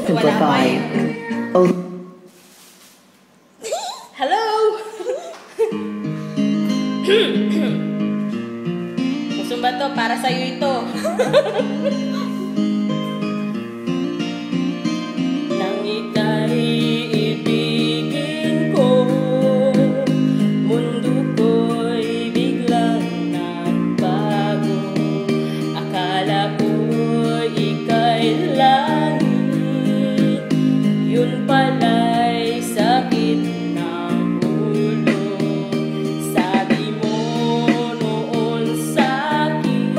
Simplified. Hello! Kusong ba to? Para sa'yo ito. Nang ika'y ibigin ko, mundo ko'y biglang nagbago. Akala ko'y ika'y langit, yun pala'y sakit ng ulo. Sabi mo noon sa'kin,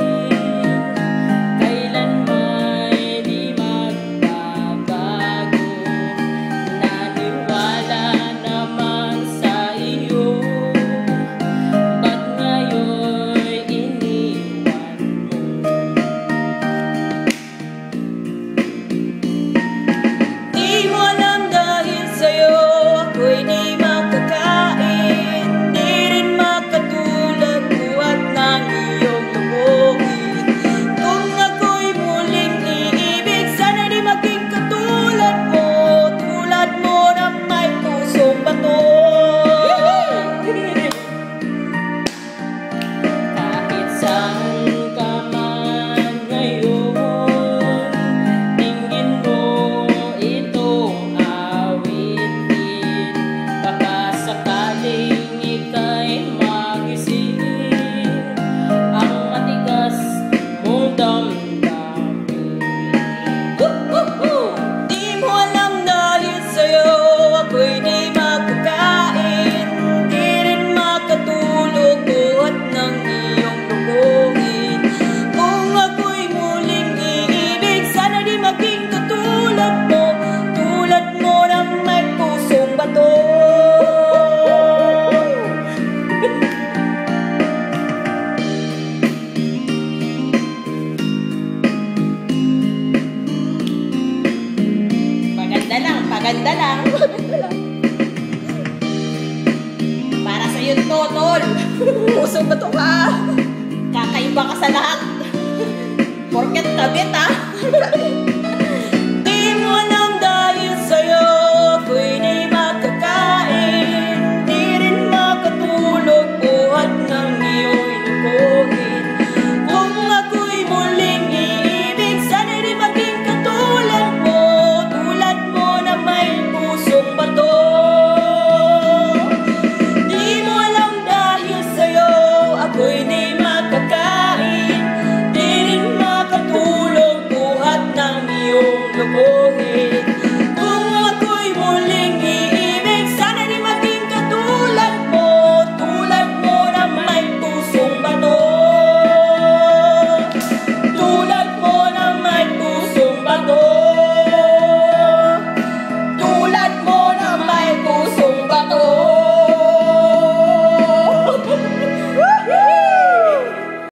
kailan may di magbabago. Naniwala naman sa iyo, ba't ngayon'y iniwan mo? Di mo alam dahil sa'yo ako'y di makakain, di rin makatulad buhat ng iyong lubugin. Kung ako'y muling iibig, sana di maging katulad mo na may pusong bato. Kahit saan ka man ngayon, tingin mo itong awitin. Baka sakaling ika'y magising, ang matigas mong damdamin. Di mo alam dahil sa'yo ako'y di makakain, di rin makatulog buhat ng iyong lubugin. Kung ako'y muling iibig, sana di maging katulad mo na may pusong bato. Paganda lang. Para sa'yo to, tol. Pusong bato ka. Kakaiba ka sa lahat. Porket kabit, ha?